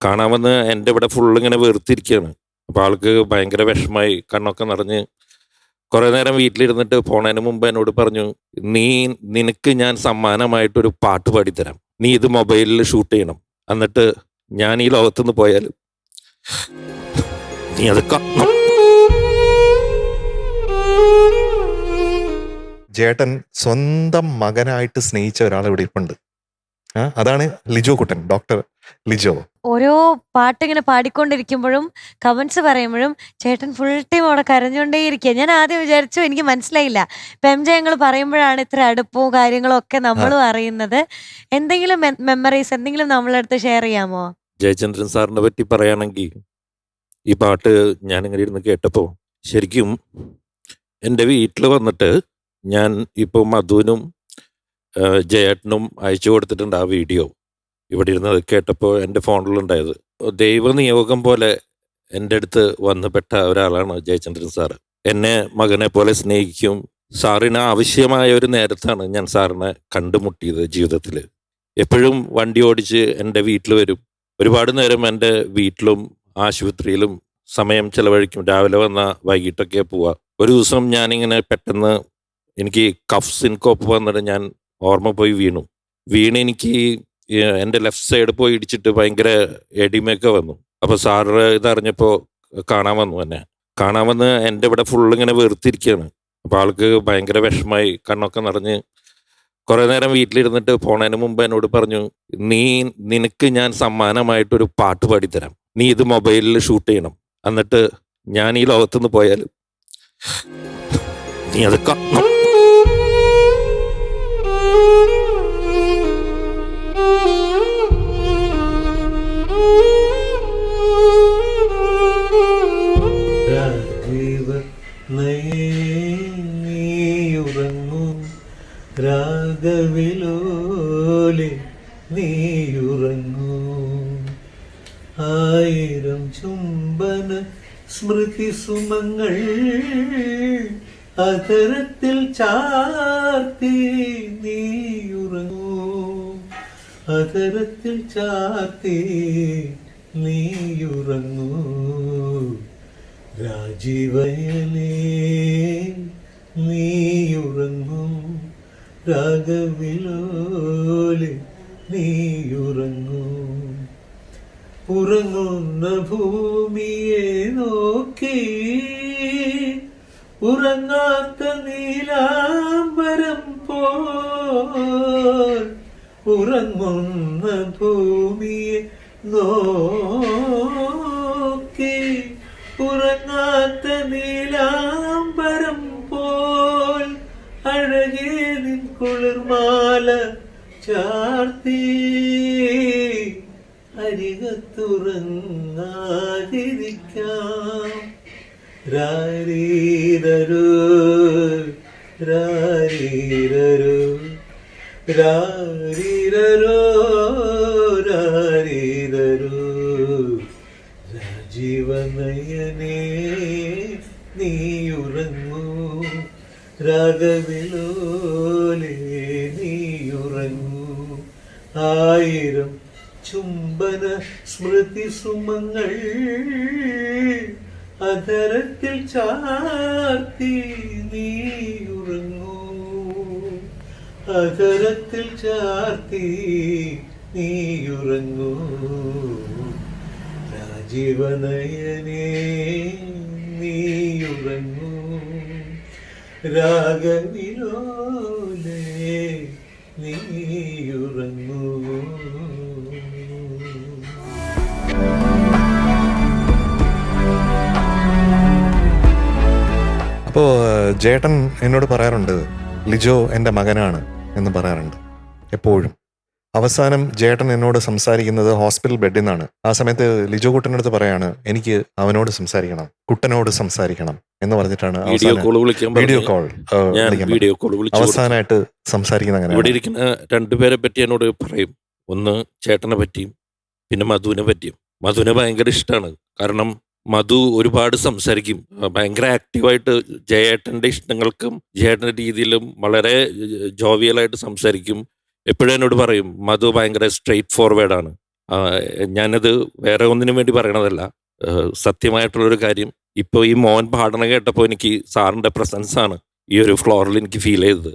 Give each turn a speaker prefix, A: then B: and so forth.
A: കാണാമെന്ന് എൻ്റെ ഇവിടെ ഫുള്ള് ഇങ്ങനെ വെറുത്തിരിക്കുകയാണ്. അപ്പോൾ ആൾക്ക് ഭയങ്കര വിഷമായി, കണ്ണൊക്കെ നിറഞ്ഞ് കുറേ നേരം വീട്ടിലിരുന്നിട്ട് പോണതിന് മുമ്പ് എന്നോട് പറഞ്ഞു, നിനക്ക് ഞാൻ സമ്മാനമായിട്ടൊരു പാട്ട് പാടിത്തരാം, നീ ഇത് മൊബൈലിൽ ഷൂട്ട് ചെയ്യണം, എന്നിട്ട് ഞാൻ ഈ ലോകത്തുനിന്ന് പോയാൽ നീ അത് കാണണം.
B: ജേട്ടൻ സ്വന്തം മകനായിട്ട് സ്നേഹിച്ച ഒരാൾ ഇവിടെ ഇരിപ്പുണ്ട്. അതാണ് ലിജോ കുട്ടൻ, ഡോക്ടർ ലിജോ.
C: ഓരോ പാട്ടിങ്ങനെ പാടിക്കൊണ്ടിരിക്കുമ്പോഴും കമന്റ്സ് പറയുമ്പോഴും ചേട്ടൻ ഫുൾ ടൈം അവിടെ കരഞ്ഞുകൊണ്ടേയിരിക്കുക. ഞാൻ ആദ്യം വിചാരിച്ചു എനിക്ക് മനസ്സിലായില്ല. ഇപ്പം എം ജെ ഞങ്ങൾ പറയുമ്പോഴാണ് ഇത്ര അടുപ്പവും കാര്യങ്ങളും ഒക്കെ നമ്മളും അറിയുന്നത്. എന്തെങ്കിലും മെമ്മറീസ് എന്തെങ്കിലും നമ്മളടുത്ത് ഷെയർ ചെയ്യാമോ?
A: ജയചന്ദ്രൻ സാറിനെ പറ്റി പറയുകയാണെങ്കിൽ, ഈ പാട്ട് ഞാനിങ്ങനെ ഇരുന്ന് കേട്ടപ്പോൾ ശരിക്കും എൻ്റെ വീട്ടിൽ വന്നിട്ട് ഞാൻ ഇപ്പോൾ മധുവിനും ജയേട്ടനും അയച്ചു കൊടുത്തിട്ടുണ്ട് ആ വീഡിയോ. ഇവിടെ ഇരുന്ന് കേട്ടപ്പോൾ എൻ്റെ ഫോണിലുണ്ടായത്. ദൈവനിയോഗം പോലെ എൻ്റെ അടുത്ത് വന്നുപെട്ട ഒരാളാണ് ജയചന്ദ്രൻ സാറ്. എന്നെ മകനെ പോലെ സ്നേഹിക്കും. സാറിന് ആവശ്യമായ ഒരു നേരത്താണ് ഞാൻ സാറിനെ കണ്ടുമുട്ടിയത് ജീവിതത്തിൽ. എപ്പോഴും വണ്ടി ഓടിച്ച് എൻ്റെ വീട്ടിൽ വരും. ഒരുപാട് നേരം എൻ്റെ വീട്ടിലും ആശുപത്രിയിലും സമയം ചിലവഴിക്കും. രാവിലെ വന്ന വൈകിട്ടൊക്കെ പോവുക. ഒരു ദിവസം ഞാനിങ്ങനെ പെട്ടെന്ന് എനിക്ക് കഫ് സിൻകോപ്പ് വന്നിട്ട് ഞാൻ ഓർമ്മ പോയി വീണ് എനിക്ക് എൻ്റെ ലെഫ്റ്റ് സൈഡ് പോയി ഇടിച്ചിട്ട് ഭയങ്കര എഡിമയൊക്കെ വന്നു. അപ്പോൾ സാറ് ഇതറിഞ്ഞപ്പോൾ കാണാൻ വന്ന് എൻ്റെ ഇവിടെ ഫുള്ള് ഇങ്ങനെ വെറുത്തിരിക്കുകയാണ്. അപ്പോൾ ആൾക്ക് ഭയങ്കര വിഷമായി, കണ്ണൊക്കെ നിറഞ്ഞ് കുറേ നേരം വീട്ടിലിരുന്നിട്ട് പോണതിന് മുമ്പ് എന്നോട് പറഞ്ഞു, നിനക്ക് ഞാൻ സമ്മാനമായിട്ടൊരു പാട്ട് പാടിത്തരാം, നീ ഇത് മൊബൈലിൽ ഷൂട്ട് ചെയ്യണം, എന്നിട്ട് ഞാൻ ഈ ലോകത്തുനിന്ന് പോയാൽ നീ അത് കാണണം.
D: രാഗവിലോലെ നീയുറങ്ങൂ, ആയിരം ചുംബന സ്മൃതി സുമങ്ങൾ അധരത്തിൽ ചാർത്തി നീയുറങ്ങൂ, അധരത്തിൽ ചാർത്തി നീയുറങ്ങൂ. രാജീവയലേ നീയുറങ്ങൂ, രാഗവിലോലെ നീയുറങ്ങൂ. ഉറങ്ങുന്ന ഭൂമിയെ നോക്കി ഉറങ്ങാത്ത നീലാംബരം പോൽ, ഉറങ്ങുന്ന ഭൂമിയെ നോക്കി ഉറങ്ങാത്ത നീലാംബരം പോൽ, അഴകേ നിൻ കുളിർമാല ചാർത്തി അരികത്തുറങ്ങാതിരിക്കാം. രാരീരരോ രാരീരരോ രാരീരരോ രാരീരരോ, രാജീവനയനേ നീയുറങ്ങൂ, രാഗവിലോലെ നീയുറങ്ങൂ. ആയിരം ചുംബന സ്മൃതി സുമങ്ങൾ അധരത്തിൽ ചാർത്തി നീയുറങ്ങൂ, അധരത്തിൽ ചാർത്തി നീയുറങ്ങൂ. രാജീവനയനേ നീയുറങ്ങൂ, രാഗവിലോലെ നീയുറങ്ങൂ.
B: അപ്പോൾ ജേട്ടൻ എന്നോട് പറയാറുണ്ട്, ലിജോ എൻ്റെ മകനാണ് എന്ന് പറയാറുണ്ട് എപ്പോഴും. അവസാനം ജേട്ടൻ എന്നോട് സംസാരിക്കുന്നത് ഹോസ്പിറ്റൽ ബെഡിൽ നിന്നാണ്. ആ സമയത്ത് ലിജോ കുട്ടൻ്റെ അടുത്ത് പറയാണ്, എനിക്ക് അവനോട് സംസാരിക്കണം, കുട്ടനോട് സംസാരിക്കണം എന്ന് പറഞ്ഞിട്ടാണ് വീഡിയോ കോൾ അവസാനമായിട്ട് സംസാരിക്കുന്ന. അങ്ങനെ
A: ഇവിടെ ഇരിക്കുന്ന രണ്ടുപേരെ പറ്റി എന്നോട് പറയും. ഒന്ന് ചേട്ടനെ പറ്റിയും പിന്നെ മധുവിനെ പറ്റിയും. മധുവിനെ ഭയങ്കര ഇഷ്ടമാണ്. കാരണം മധു ഒരുപാട് സംസാരിക്കും, ഭയങ്കര ആക്റ്റീവായിട്ട് ജയേട്ടൻ്റെ ഇഷ്ടങ്ങൾക്കും ജയേട്ടൻ്റെ രീതിയിലും വളരെ ജോവിയലായിട്ട് സംസാരിക്കും. എപ്പോഴും എന്നോട് പറയും, മധു ഭയങ്കര സ്ട്രെയിറ്റ് ഫോർവേഡാണ്, ഞാനത് വേറെ ഒന്നിനും വേണ്ടി പറയണതല്ല. സത്യമായിട്ടുള്ളൊരു കാര്യം. ഇപ്പോൾ ഈ മോൻ പാടണ കേട്ടപ്പോൾ എനിക്ക് സാറിൻ്റെ പ്രസൻസാണ് ഈ ഒരു ഫ്ലോറിൽ എനിക്ക് ഫീൽ ചെയ്തത്.